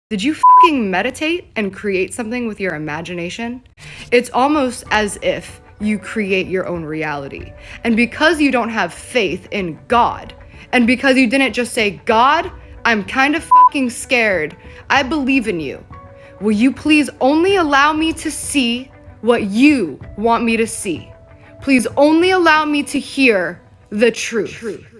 Did you fucking meditate and create something with your imagination? It's almost as if you create your own reality. And because you don't have faith in God, and because you didn't just say, God, I'm kind of fucking scared, I believe in you. Will you please only allow me to see what you want me to see? Please only allow me to hear the truth.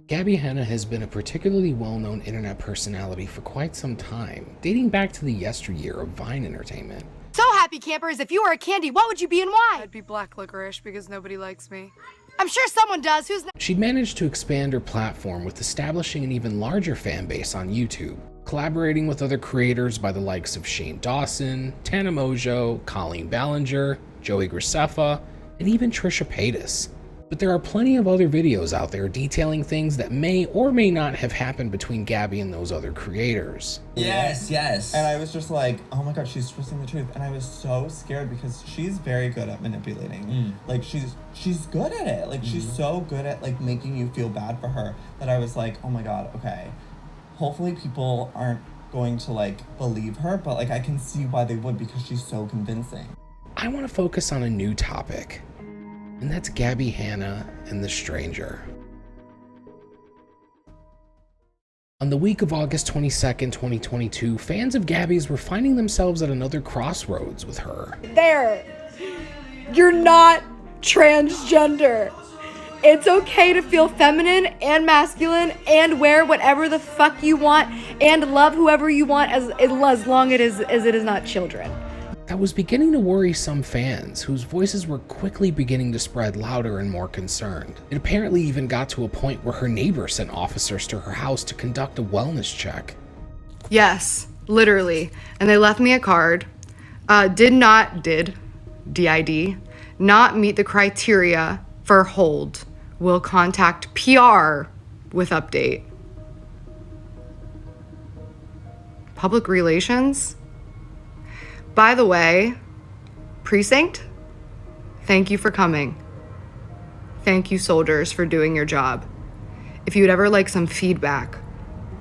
Gabbie Hanna has been a particularly well-known internet personality for quite some time, dating back to the yesteryear of Vine entertainment. So happy campers, if you were a candy, what would you be and why? I'd be black licorice because nobody likes me. I'm sure someone does, who's not? She'd managed to expand her platform with establishing an even larger fan base on YouTube, collaborating with other creators by the likes of Shane Dawson, Tana Mojo, Colleen Ballinger, Joey Graceffa, and even Trisha Paytas. But there are plenty of other videos out there detailing things that may or may not have happened between Gabby and those other creators. Yes. And I was just like, oh my god, she's twisting the truth. And I was so scared because she's very good at manipulating. Like, she's good at it. Like, she's so good at, like, making you feel bad for her that I was like, oh my god, okay. Hopefully people aren't going to, like, believe her, but, like, I can see why they would because she's so convincing. I want to focus on a new topic, and that's Gabbie Hanna and the stranger. On the week of August 22nd, 2022, fans of Gabby's were finding themselves at another crossroads with her. There. You're not transgender. It's okay to feel feminine and masculine and wear whatever the fuck you want and love whoever you want as long as it is not children. That was beginning to worry some fans, whose voices were quickly beginning to spread louder and more concerned. It apparently even got to a point where her neighbor sent officers to her house to conduct a wellness check. Yes, literally. And they left me a card. Did not meet the criteria for hold. Will contact PR with update. Public relations? By the way, precinct, thank you for coming. Thank you, soldiers, for doing your job. If you'd ever like some feedback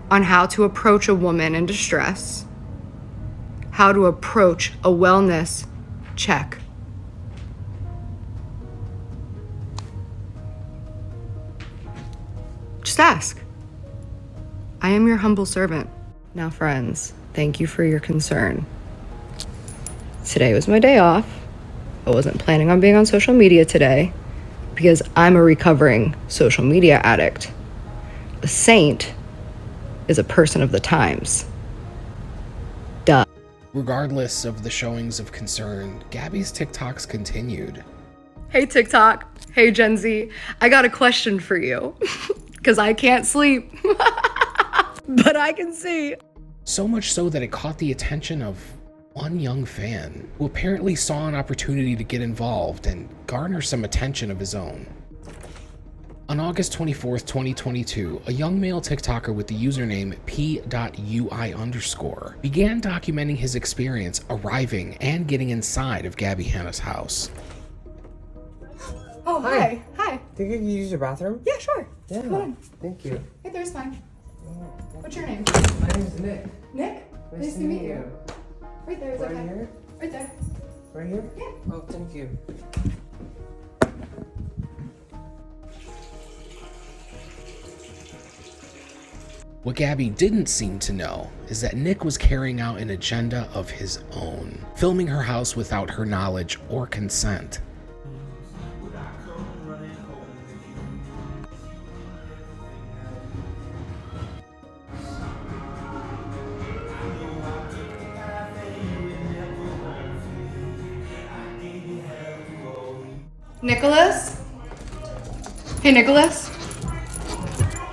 on how to approach a woman in distress, how to approach a wellness check, just ask. I am your humble servant. Now, friends, thank you for your concern. Today was my day off. I wasn't planning on being on social media today because I'm a recovering social media addict. A saint is a person of the times. Duh. Regardless of the showings of concern, Gabby's TikToks continued. Hey TikTok, hey Gen Z, I got a question for you because I can't sleep, but I can see. So much so that it caught the attention of one young fan who apparently saw an opportunity to get involved and garner some attention of his own. On August 24th, 2022, a young male TikToker with the username p.ui_ began documenting his experience arriving and getting inside of Gabbie Hanna's house. Oh, hi. Hi. Think you can use your bathroom? Yeah, sure. Yeah. Come on. Thank you. Right there's fine. What's your name? My name's Nick. Nick? Nice to meet you. Right there is Right okay. here? Right there. Right here? Yeah. Oh, thank you. What Gabby didn't seem to know is that Nick was carrying out an agenda of his own, filming her house without her knowledge or consent. Nicholas? Hey, Nicholas?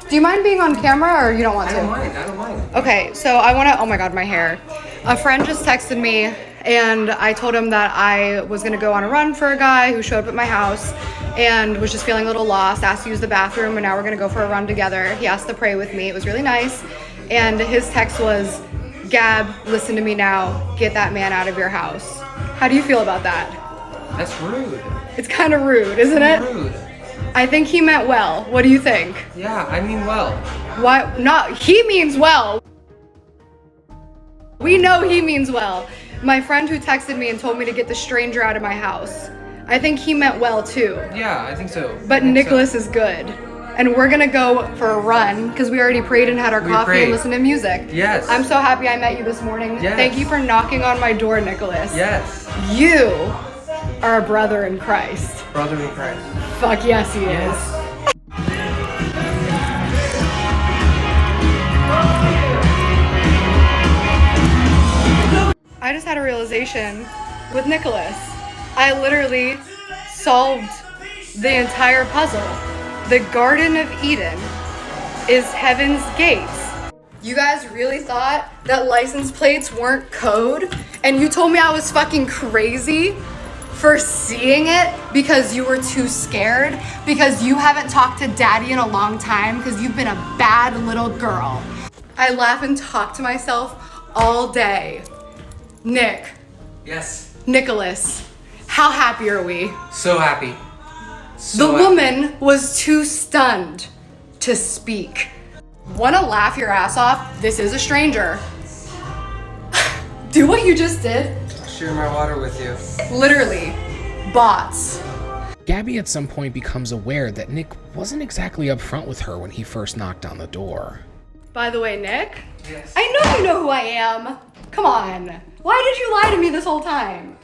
Do you mind being on camera or you don't want to? I don't mind. Okay, so I want to, oh my God, my hair. A friend just texted me and I told him that I was going to go on a run for a guy who showed up at my house and was just feeling a little lost, asked to use the bathroom, and now we're going to go for a run together. He asked to pray with me. It was really nice. And his text was, Gab, listen to me now. Get that man out of your house. How do you feel about that? That's rude. It's kind of rude, isn't it? Rude. I think he meant well. What do you think? Yeah, I mean well. Why not? He means well. We know he means well. My friend who texted me and told me to get the stranger out of my house. I think he meant well too. Yeah, I think so. But Nicholas is good. And we're gonna go for a run because we already prayed and had our coffee prayed. and listened to music. Yes. I'm so happy I met you this morning. Yes. Thank you for knocking on my door, Nicholas. Yes. You are a brother in Christ. Brother in Christ. Fuck yes, he Yes. is. I just had a realization with Nicholas. I literally solved the entire puzzle. The Garden of Eden is heaven's gates. You guys really thought that license plates weren't code? And you told me I was fucking crazy for seeing it because you were too scared? Because you haven't talked to daddy in a long time because you've been a bad little girl. I laugh and talk to myself all day. Nick, Yes. Nicholas, how happy are we? So happy. The woman was too stunned to speak. Wanna laugh your ass off? This is a stranger. Do what you just did. I'll share my water with you. Literally, bots. Gabby at some point becomes aware that Nick wasn't exactly upfront with her when he first knocked on the door. By the way, Nick, Yes. I know you know who I am. Come on. Why did you lie to me this whole time?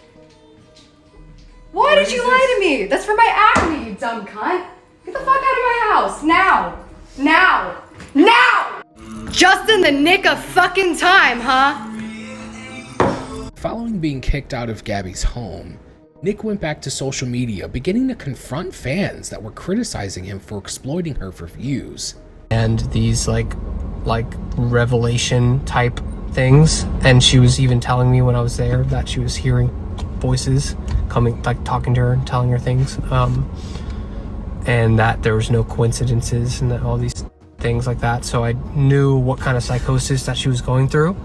Why did you lie to me? That's for my acne, you dumb cunt. Get the fuck out of my house. Now. Now. Now! Just in the nick of fucking time, huh? Following being kicked out of Gabby's home, Nick went back to social media, beginning to confront fans that were criticizing him for exploiting her for views. And these like revelation type things, and she was even telling me when I was there that she was hearing voices coming, like talking to her and telling her things, and that there was no coincidences and that all these things like that. So I knew what kind of psychosis that she was going through.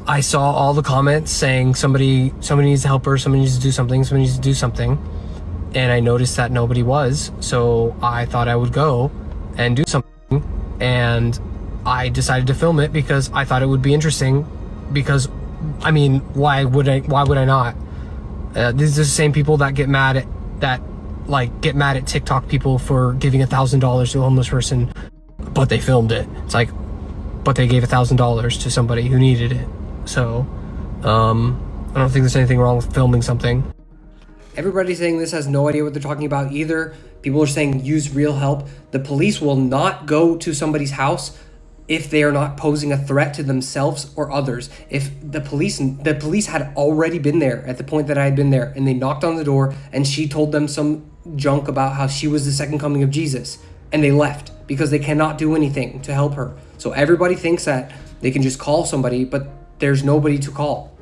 I saw all the comments saying somebody needs to help her, somebody needs to do something, somebody needs to do something, and I noticed that nobody was, so I thought I would go and do something, and I decided to film it because I thought it would be interesting. Because, I mean, why would I not? These are the same people that get mad at TikTok people for giving $1,000 to a homeless person, but they filmed it. It's like, but they gave $1,000 to somebody who needed it. So, I don't think there's anything wrong with filming something. Everybody's saying this has no idea what they're talking about either. People are saying use real help. The police will not go to somebody's house if they are not posing a threat to themselves or others. If the police had already been there at the point that I had been there, and they knocked on the door and she told them some junk about how she was the second coming of Jesus, and they left because they cannot do anything to help her. So everybody thinks that they can just call somebody, but there's nobody to call.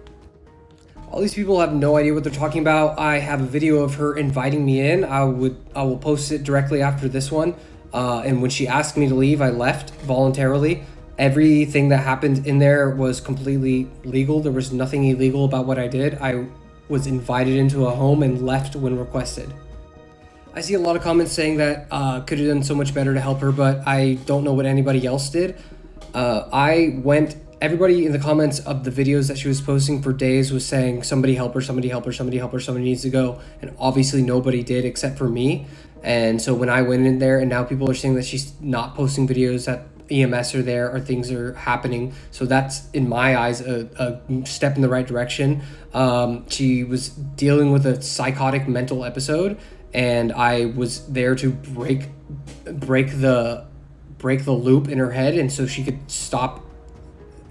All these people have no idea what they're talking about. I have a video of her inviting me in. I will post it directly after this one. And when she asked me to leave, I left voluntarily. Everything that happened in there was completely legal. There was nothing illegal about what I did. I was invited into a home and left when requested. I see a lot of comments saying that could have done so much better to help her, but I don't know what anybody else did. Everybody in the comments of the videos that she was posting for days was saying, somebody help her, somebody help her, somebody help her, somebody needs to go. And obviously nobody did except for me. And so when I went in there, and now people are saying that she's not posting videos, that EMS are there or things are happening. So that's, in my eyes, a step in the right direction. She was dealing with a psychotic mental episode, and I was there to break the loop in her head, and so she could stop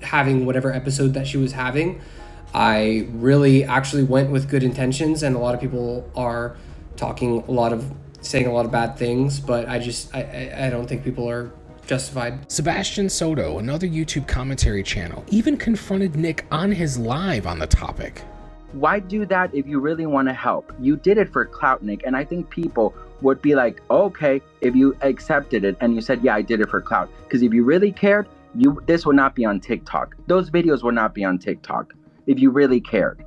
having whatever episode that she was having. I really actually went with good intentions, and a lot of people are saying a lot of bad things, but I don't think people are justified. Sebastian Soto, another YouTube commentary channel, even confronted Nick on his live on the topic. Why do that if you really want to help? You did it for clout, Nick, and I think people would be like, okay, if you accepted it and you said, yeah, I did it for clout. Because if you really cared, this would not be on TikTok. Those videos would not be on TikTok if you really cared.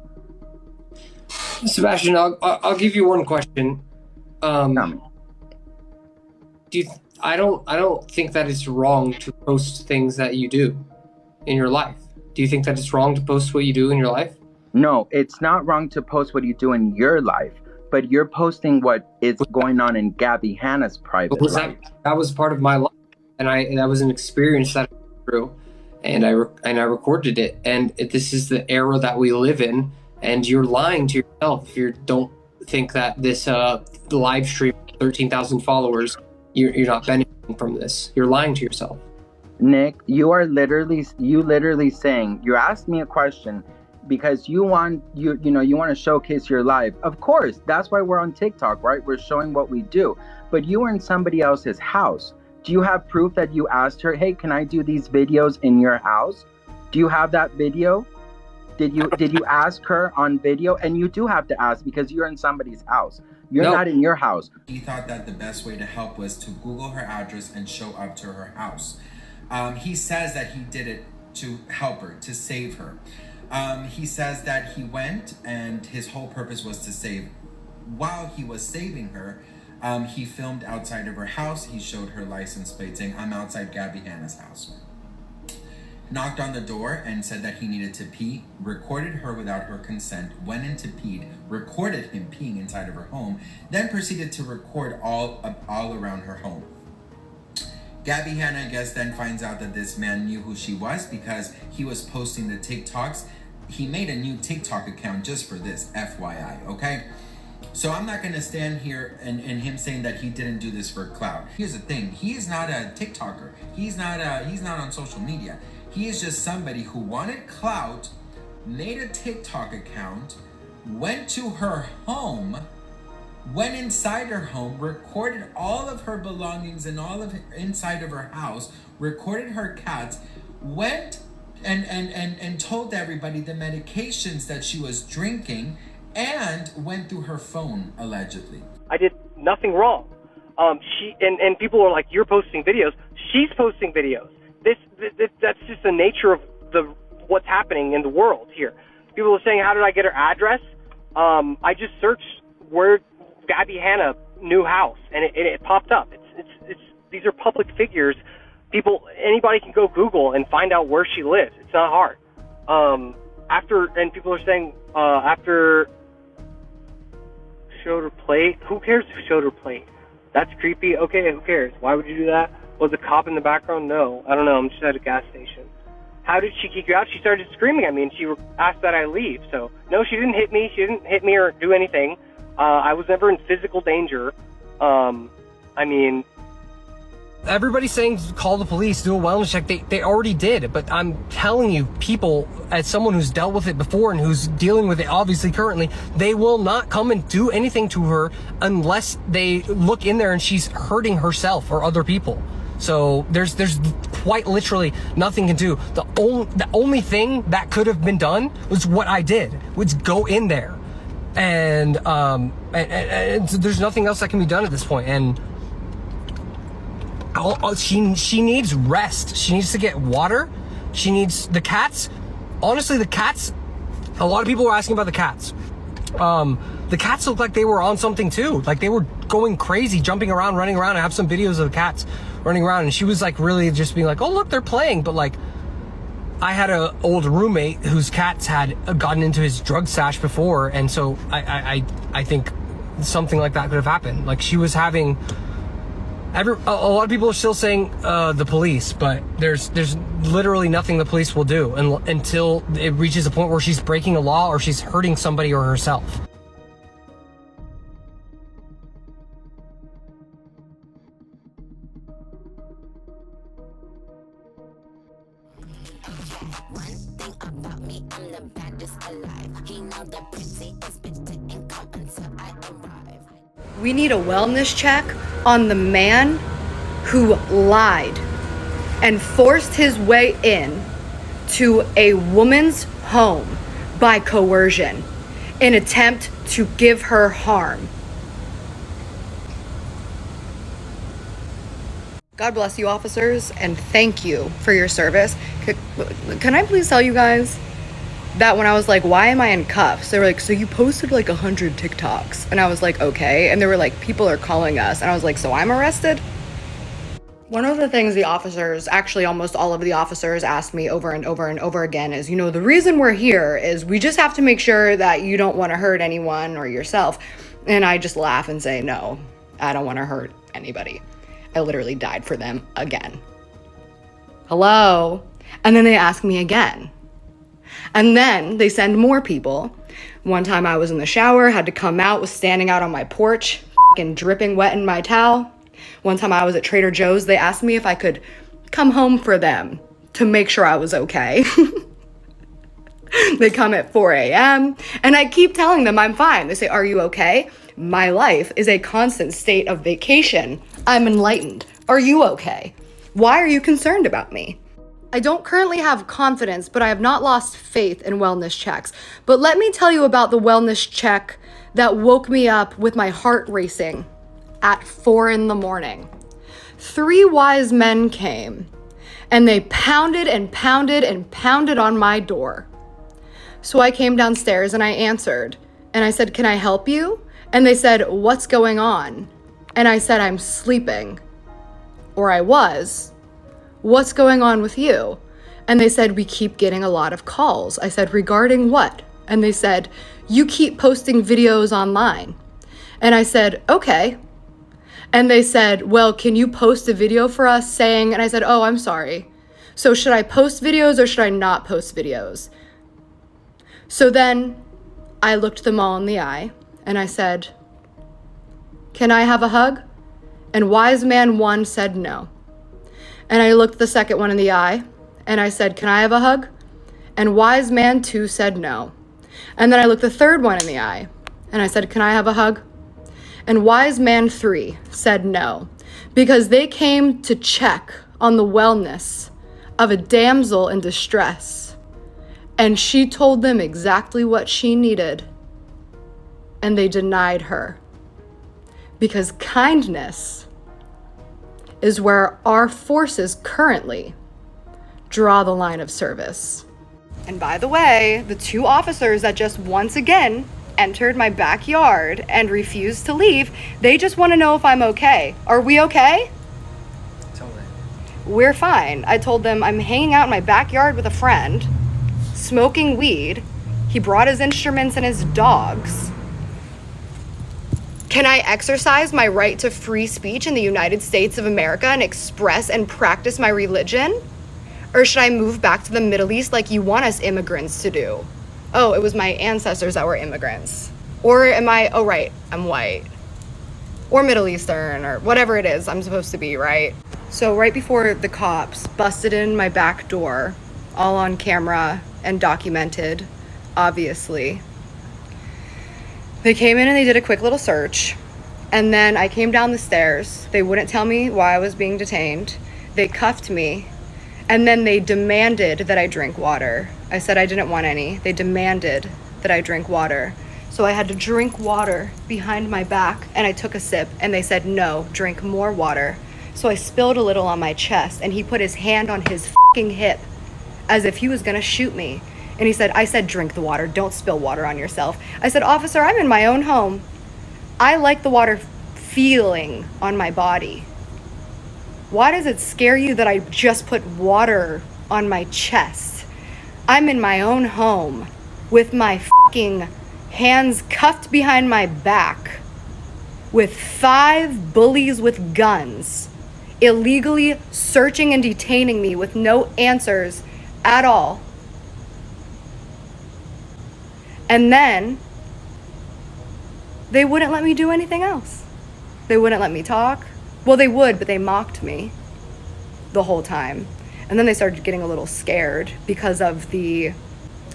Sebastian, I'll give you one question. Tell me. I don't think that it's wrong to post things that you do in your life. Do you think that it's wrong to post what you do in your life? No, it's not wrong to post what you do in your life, but you're posting what is going on in Gabbie Hanna's private life. That was part of my life, and that was an experience that I went through, and I recorded it. And this is the era that we live in, and you're lying to yourself if you don't think that this live stream, 13,000 followers, you're not benefiting from this. You're lying to yourself. Nick, you literally saying, you asked me a question because you want to showcase your life. Of course, that's why we're on TikTok, right? We're showing what we do. But you were in somebody else's house. Do you have proof that you asked her, hey, can I do these videos in your house? Do you have that video? Did you ask her on video? And you do have to ask because you're in somebody's house. You're not in your house. He thought that the best way to help was to Google her address and show up to her house. He says that he did it to help her, to save her. He says that he went and his whole purpose was to save. While he was saving her, he filmed outside of her house. He showed her license plate saying, I'm outside Gabbie Hanna's house. Knocked on the door and said that he needed to pee, recorded her without her consent, went in to pee, recorded him peeing inside of her home, then proceeded to record all around her home. Gabbie Hanna, I guess, then finds out that this man knew who she was because he was posting the TikToks. He made a new TikTok account just for this, FYI, okay? So I'm not going to stand here and him saying that he didn't do this for clout. Here's the thing. He is not a TikToker. He's not on social media. He is just somebody who wanted clout, made a TikTok account, went to her home, went inside her home, recorded all of her belongings and all of inside of her house, recorded her cats, went and told everybody the medications that she was drinking, and went through her phone, allegedly. I did nothing wrong. She and people are like, you're posting videos. She's posting videos. That's just the nature of what's happening in the world here. People are saying, how did I get her address? I just searched where Gabbie Hanna new house, and it popped up. It's these are public figures. Anybody can go Google and find out where she lives. It's not hard. People are saying after showed her plate. Who cares who showed her plate? That's creepy. Okay, who cares? Why would you do that? Was a cop in the background? No, I don't know. I'm just at a gas station. How did she kick you out? She started screaming at me, and she asked that I leave. So, no, she didn't hit me. She didn't hit me or do anything. I was never in physical danger. Everybody's saying call the police, do a wellness check. They already did, but I'm telling you, people, as someone who's dealt with it before and who's dealing with it obviously currently, they will not come and do anything to her unless they look in there and she's hurting herself or other people. So there's quite literally nothing to do. The only thing that could have been done was what I did, was go in there, and there's nothing else that can be done at this point. And she needs rest. She needs to get water. She needs the cats. Honestly, the cats. A lot of people were asking about the cats. The cats looked like they were on something too. Like they were going crazy, jumping around, running around. I have some videos of the cats running around, and she was like really just being like, oh look, they're playing. But like, I had an old roommate whose cats had gotten into his drug stash before, and so I think something like that could have happened. Like she was having a lot of people are still saying the police, but there's literally nothing the police will do until it reaches a point where she's breaking a law or she's hurting somebody or herself. We need a wellness check on the man who lied and forced his way in to a woman's home by coercion in attempt to give her harm. God bless you, officers, and thank you for your service. Can I please tell you guys, that when I was like, why am I in cuffs? They were like, so you posted like 100 TikToks. And I was like, okay. And they were like, people are calling us. And I was like, so I'm arrested? One of the things the officers, actually almost all of the officers, asked me over and over and over again is, the reason we're here is we just have to make sure that you don't want to hurt anyone or yourself. And I just laugh and say, no, I don't want to hurt anybody. I literally died for them again. Hello? And then they ask me again. And then they send more people. One time I was in the shower, had to come out, was standing out on my porch, fucking dripping wet in my towel. One time I was at Trader Joe's, they asked me if I could come home for them to make sure I was okay. They come at 4 a.m. and I keep telling them I'm fine. They say, are you okay? My life is a constant state of vacation. I'm enlightened. Are you okay? Why are you concerned about me? I don't currently have confidence, but I have not lost faith in wellness checks. But let me tell you about the wellness check that woke me up with my heart racing at 4 a.m. 3 wise men came and they pounded and pounded and pounded on my door. So I came downstairs and I answered and I said, can I help you? And they said, what's going on? And I said, I'm sleeping. Or I was. What's going on with you? And they said, we keep getting a lot of calls. I said, regarding what? And they said, you keep posting videos online. And I said, okay. And they said, well, can you post a video for us saying, and I said, oh, I'm sorry. So should I post videos or should I not post videos? So then I looked them all in the eye and I said, can I have a hug? And wise man 1 said no. And I looked the second one in the eye and I said, can I have a hug? And wise man 2 said no. And then I looked the third one in the eye and I said, can I have a hug? And wise man 3 said no, because they came to check on the wellness of a damsel in distress. And she told them exactly what she needed. And they denied her. Because kindness is where our forces currently draw the line of service. And by the way, the 2 officers that just once again entered my backyard and refused to leave, they just want to know if I'm okay. Are we okay? Totally. We're fine. I told them I'm hanging out in my backyard with a friend, smoking weed. He brought his instruments and his dogs. Can I exercise my right to free speech in the United States of America and express and practice my religion? Or should I move back to the Middle East like you want us immigrants to do? Oh, it was my ancestors that were immigrants. Or am I, oh right, I'm white. Or Middle Eastern, or whatever it is I'm supposed to be, right? So right before the cops busted in my back door, all on camera and documented, obviously, they came in and they did a quick little search. And then I came down the stairs. They wouldn't tell me why I was being detained. They cuffed me. And then they demanded that I drink water. I said I didn't want any. They demanded that I drink water. So I had to drink water behind my back and I took a sip and they said, no, drink more water. So I spilled a little on my chest and he put his hand on his fucking hip as if he was gonna shoot me. And he said, I said, drink the water, don't spill water on yourself. I said, officer, I'm in my own home. I like the water feeling on my body. Why does it scare you that I just put water on my chest? I'm in my own home with my fucking hands cuffed behind my back with 5 bullies with guns illegally searching and detaining me with no answers at all. And then they wouldn't let me do anything else. They wouldn't let me talk. Well, they would, but they mocked me the whole time. And then they started getting a little scared because of the,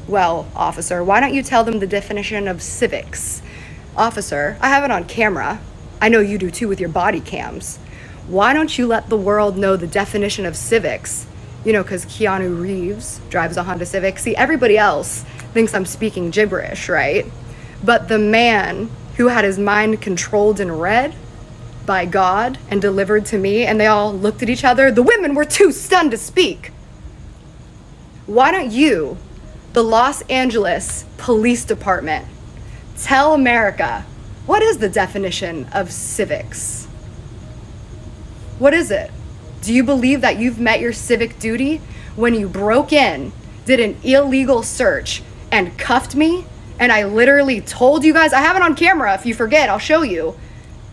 well, officer, why don't you tell them the definition of civics? Officer, I have it on camera. I know you do too with your body cams. Why don't you let the world know the definition of civics? You know, because Keanu Reeves drives a Honda Civic. See, everybody else thinks I'm speaking gibberish, right? But the man who had his mind controlled and read by God and delivered to me, and they all looked at each other, the women were too stunned to speak. Why don't you, the Los Angeles Police Department. Tell America, what is the definition of civics? What is it? Do you believe that you've met your civic duty when you broke in, did an illegal search, and cuffed me? And I literally told you guys, I have it on camera, if you forget, I'll show you.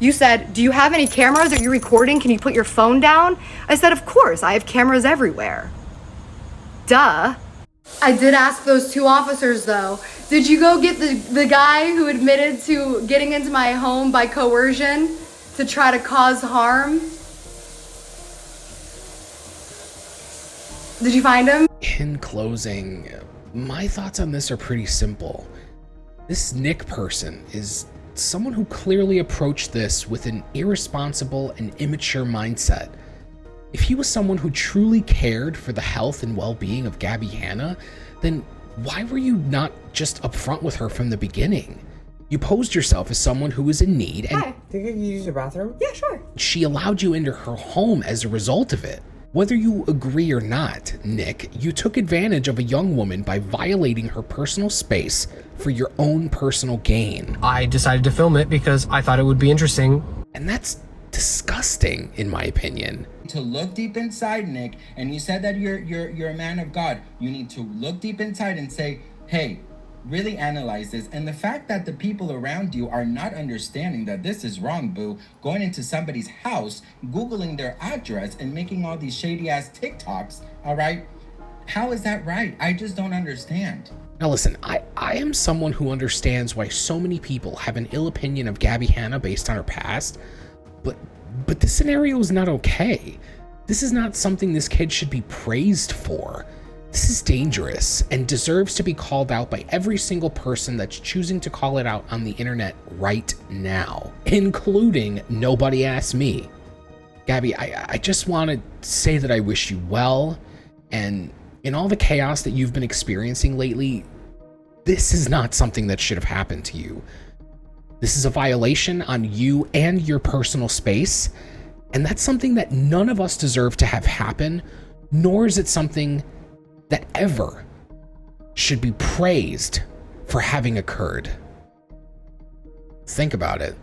You said, do you have any cameras? Are you recording? Can you put your phone down? I said, of course, I have cameras everywhere. Duh. I did ask those 2 officers though, did you go get the guy who admitted to getting into my home by coercion to try to cause harm? Did you find him? In closing, my thoughts on this are pretty simple. This Nick person is someone who clearly approached this with an irresponsible and immature mindset. If he was someone who truly cared for the health and well-being of Gabbie Hanna, then why were you not just upfront with her from the beginning? You posed yourself as someone who was in need, and Hi. Think you can use your bathroom? Yeah, sure. she allowed you into her home as a result of it. Whether you agree or not, Nick, you took advantage of a young woman by violating her personal space for your own personal gain. I decided to film it because I thought it would be interesting. And that's disgusting, in my opinion. To look deep inside, Nick, and you said that you're a man of God. You need to look deep inside and say, hey, really analyze this. And the fact that the people around you are not understanding that this is wrong, boo, going into somebody's house, Googling their address, and making all these shady ass TikToks, all right? How is that right? I just don't understand. Now listen, I am someone who understands why so many people have an ill opinion of Gabbie Hanna based on her past, but this scenario is not okay. This is not something this kid should be praised for. This is dangerous and deserves to be called out by every single person that's choosing to call it out on the internet right now, including Nobody Asked Me. Gabby, I just want to say that I wish you well, and in all the chaos that you've been experiencing lately, this is not something that should have happened to you. This is a violation on you and your personal space, and that's something that none of us deserve to have happen, nor is it something that ever should be praised for having occurred. Think about it.